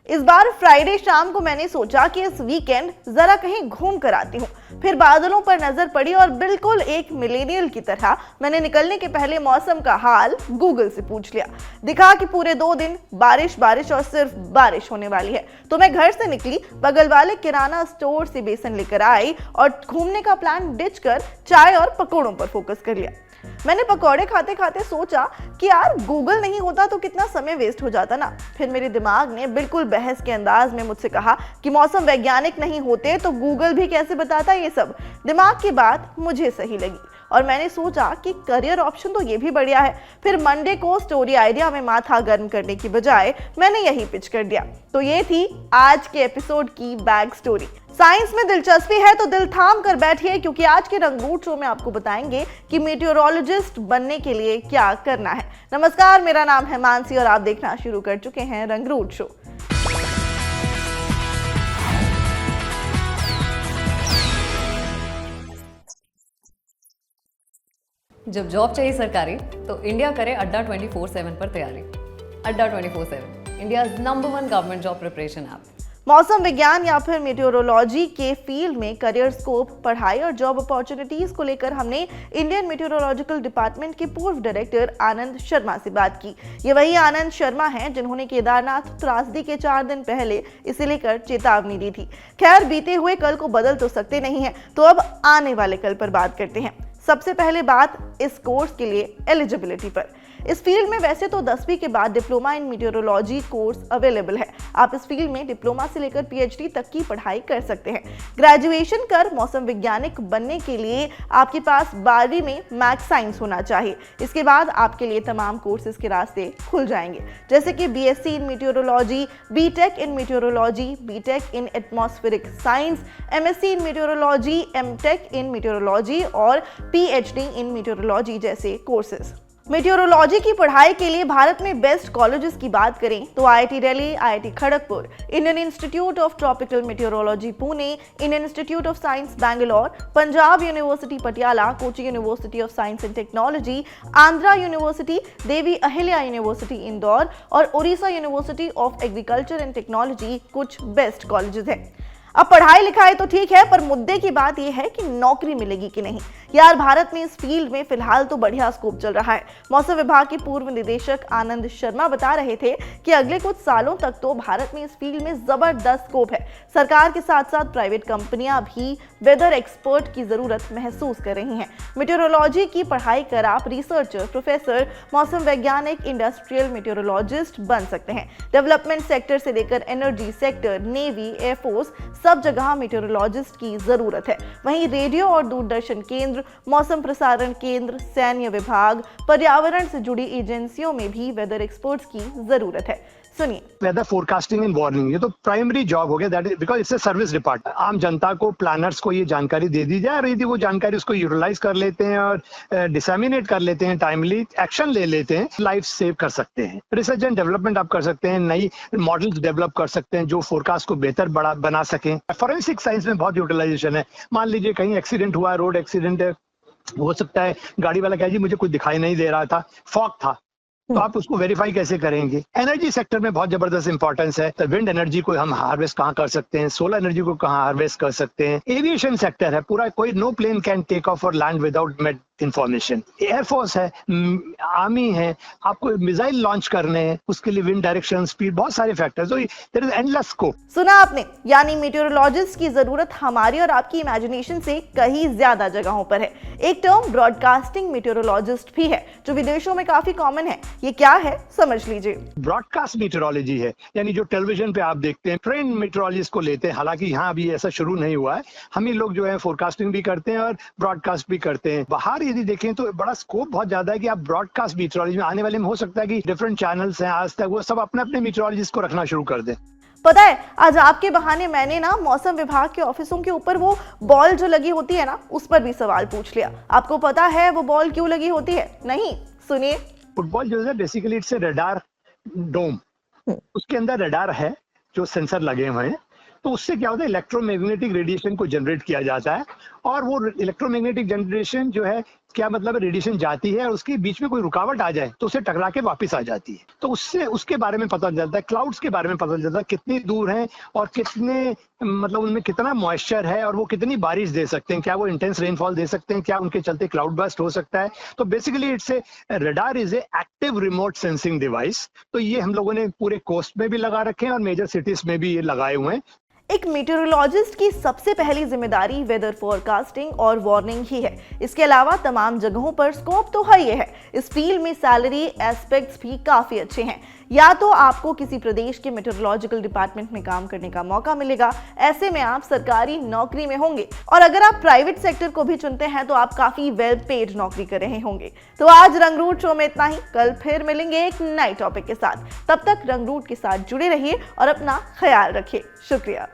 इस बार फ्राइडे शाम को मैंने सोचा कि इस वीकेंड जरा कहीं घूम कर आती हूँ। फिर बादलों पर नजर पड़ी और बिल्कुल एक मिलेनियल की तरह मैंने निकलने के पहले मौसम का हाल गूगल से पूछ लिया। दिखा कि पूरे 2 दिन बारिश बारिश और सिर्फ बारिश होने वाली है। तो मैं घर से निकली, बगल वाले किराना स्टोर से बेसन लेकर आई और घूमने का प्लान डिच कर चाय और पकौड़ों पर फोकस कर लिया। मैंने पकौड़े खाते खाते सोचा कि यार गूगल नहीं होता तो कितना समय वेस्ट हो जाता ना। फिर मेरे दिमाग ने बिल्कुल बहस के अंदाज में मुझसे कहा कि मौसम वैज्ञानिक नहीं होते तो गूगल भी कैसे बताता ये सब। दिमाग की बात मुझे सही लगी और मैंने सोचा कि करियर ऑप्शन तो ये भी बढ़िया है। फिर मंडे को स्टोरी आइडिया में माथा गर्म करने की बजाय मैंने यही पिच कर दिया। तो ये थी आज के एपिसोड की बैक स्टोरी। साइंस में दिलचस्पी है तो दिल थाम कर बैठिए, क्योंकि आज के रंगरूट शो में आपको बताएंगे कि मीटियोरोलॉजिस्ट बनने के लिए क्या करना है। नमस्कार, मेरा नाम है मानसी और आप देखना शुरू कर चुके हैं रंगरूट शो। जब जॉब चाहिए सरकारी तो इंडिया करे अड्डा 24/7 पर तैयारी। अड्डा 24/7 India's number 1 government job preparation app. मौसम विज्ञान या फिर मीटियोरोलॉजी के फील्ड में करियर स्कोप, पढ़ाई और जॉब अपॉर्चुनिटीज को लेकर हमने इंडियन मीटियोरोलॉजिकल डिपार्टमेंट के पूर्व डायरेक्टर आनंद शर्मा से बात की। ये वही आनंद शर्मा हैं जिन्होंने केदारनाथ त्रासदी के 4 दिन पहले इसे लेकर चेतावनी दी थी। खैर, बीते हुए कल को बदल तो सकते नहीं है, तो अब आने वाले कल पर बात करते हैं। सबसे पहले बात इस कोर्स के लिए एलिजिबिलिटी पर। इस फील्ड में वैसे तो 10वीं के बाद diploma in meteorology course available है। आप इस फील्ड में डिप्लोमा से लेकर पीएचडी तक की पढ़ाई कर सकते हैं। ग्रेजुएशन कर मौसम वैज्ञानिक बनने के लिए आपके पास 12वीं में मैथ्स साइंस होना चाहिए। इसके बाद आपके लिए तमाम कोर्सेज के रास्ते खुल जाएंगे, जैसे कि BSc in meteorology, BTech in meteorology, BTech in atmospheric science, MSc in meteorology, MTech in meteorology और पीएचडी इन मीटियोरोलॉजी जैसे कोर्सेज। मीटियोरोलॉजी की पढ़ाई के लिए भारत में बेस्ट कॉलेजेस की बात करें तो IIT Delhi, IIT Kharagpur, Indian Institute of Tropical Meteorology Pune, Indian Institute of Science Bangalore, Punjab University Patiala, Kochi University of Science and Technology, Andhra University, Devi Ahilya University Indore और Orissa University of Agriculture and Technology कुछ बेस्ट कॉलेजेस हैं। अब पढ़ाई लिखाई तो ठीक है, पर मुद्दे की बात यह है कि नौकरी मिलेगी कि नहीं। यार, भारत में इस फील्ड में फिलहाल तो बढ़िया स्कोप चल रहा है। मौसम विभाग के पूर्व निदेशक आनंद शर्मा बता रहे थे कि अगले कुछ सालों तक तो भारत में इस फील्ड में जबरदस्त स्कोप है। सरकार के साथ साथ प्राइवेट कंपनियां भी वेदर एक्सपर्ट की जरूरत महसूस कर रही हैं। मीटियोरोलॉजी की पढ़ाई कर आप रिसर्चर, प्रोफेसर, मौसम वैज्ञानिक, इंडस्ट्रियल मीटियोरोलॉजिस्ट बन सकते हैं। डेवलपमेंट सेक्टर से लेकर एनर्जी सेक्टर, नेवी, एयरफोर्स, सब जगह मीटियोरोलॉजिस्ट की जरूरत है। वहीं रेडियो और दूरदर्शन केंद्र, मौसम प्रसारण केंद्र, सैन्य विभाग, पर्यावरण से जुड़ी एजेंसियों में भी वेदर एक्सपर्ट्स की जरूरत है। सुनिए। वेदर फोरकास्टिंग एंड वार्निंग, ये तो प्राइमरी जॉब हो गया, that is because it's a service department. आम जनता को, प्लानर्स को ये जानकारी दे दी जाए और यदि वो जानकारी उसको यूटिलाइज कर लेते हैं और डिसैमिनेट कर लेते हैं, टाइमली एक्शन ले लेते हैं, लाइफ सेव कर सकते हैं। रिसर्च एंड डेवलपमेंट आप कर सकते हैं, नई मॉडल्स डेवलप कर सकते हैं जो फोरकास्ट को बेहतर बना सकें। फॉरेंसिक साइंस में बहुत यूटिलाइजेशन है। मान लीजिए कहीं एक्सीडेंट हुआ, रोड एक्सीडेंट है, हो सकता है गाड़ी वाला कहे जी मुझे कुछ दिखाई नहीं दे रहा था, फॉग था, तो आप उसको वेरीफाई कैसे करेंगे। एनर्जी सेक्टर में बहुत जबरदस्त इंपॉर्टेंस है। तो विंड एनर्जी को हम हार्वेस्ट कहाँ कर सकते हैं, सोलर एनर्जी को कहाँ हार्वेस्ट कर सकते हैं। एविएशन सेक्टर है पूरा, कोई no plane can take off और लैंड विदाउट इंफॉर्मेशन। एयरफोर्स है, आर्मी है, आपको मिसाइल लॉन्च करने हैं, उसके लिए विंड डायरेक्शन, स्पीड, बहुत सारे फैक्टर्स, तो देयर इज एंडलेस स्कोप। सुना आपने, यानी मीटियोरोलॉजिस्ट की जरूरत हमारी और आपकी इमेजिनेशन से कहीं ज्यादा जगहों पर है। एक टर्म ब्रॉडकास्टिंग मीटियोरोलॉजिस्ट भी है जो विदेशों में काफी कॉमन है। ये क्या है, समझ लीजिए। ब्रॉडकास्ट मीटियोरोलॉजी है, यानी जो टेलीविजन पे आप देखते हैं, ट्रेन मीटियोरोलॉजिस्ट को लेते हैं। हालांकि यहाँ अभी ऐसा शुरू नहीं हुआ है। हम ही लोग जो है फोरकास्टिंग भी करते हैं और ब्रॉडकास्ट भी करते हैं। बाहर यदि देखें तो बड़ा स्कोप बहुत ज्यादा है कि आप ब्रॉडकास्ट मीटियोरोलॉजी में आने वाले में हो सकता है कि डिफरेंट चैनल्स हैं आज तक, वो सब अपने अपने मीटियोरोलॉजिस्ट को रखना शुरू कर दें। पता है, आज आपके बहाने मैंने ना मौसम विभाग के ऑफिसों के ऊपर वो बॉल जो लगी होती है ना, उस पर भी सवाल पूछ लिया। आपको पता है वो बॉल क्यों लगी होती है? नहीं, सुनिए। फुटबॉल जो है बेसिकली इट्स ए रडार डोम, उसके अंदर रडार है जो सेंसर लगे हुए हैं। तो उससे क्या होता है, इलेक्ट्रोमैग्नेटिक रेडिएशन को जनरेट किया जाता है और वो इलेक्ट्रोमैग्नेटिक जनरेशन जो है क्या मतलब है, रेडिएशन जाती है और उसके बीच में कोई रुकावट आ जाए तो उसे टकरा के वापस आ जाती है। तो उससे उसके बारे में पता चलता है, क्लाउड्स के बारे में पता चलता है कितनी दूर हैं और कितने मतलब उनमें कितना मॉइस्चर है और वो कितनी बारिश दे सकते हैं, क्या वो इंटेंस रेनफॉल दे सकते हैं, क्या उनके चलते क्लाउड बर्स्ट हो सकता है। तो basically it's a radar is a active remote sensing device. तो ये हम लोगों ने पूरे कोस्ट में भी लगा रखे हैं और मेजर सिटीज में भी ये लगाए हुए हैं। एक मीटेरोलॉजिस्ट की सबसे पहली जिम्मेदारी वेदर फोरकास्टिंग और वार्निंग ही है। इसके अलावा तमाम जगहों पर स्कोप तो है ही है। इस फील्ड में सैलरी एस्पेक्ट्स भी काफी अच्छे हैं। या तो आपको किसी प्रदेश के मीटेरोलॉजिकल डिपार्टमेंट में काम करने का मौका मिलेगा, ऐसे में आप सरकारी नौकरी में होंगे, और अगर आप प्राइवेट सेक्टर को भी चुनते हैं तो आप काफी वेल पेड नौकरी कर रहे होंगे। तो आज रंगरूट शो में इतना ही। कल फिर मिलेंगे एक नए टॉपिक के साथ। तब तक रंगरूट के साथ जुड़े रहिए और अपना ख्याल रखिए। शुक्रिया।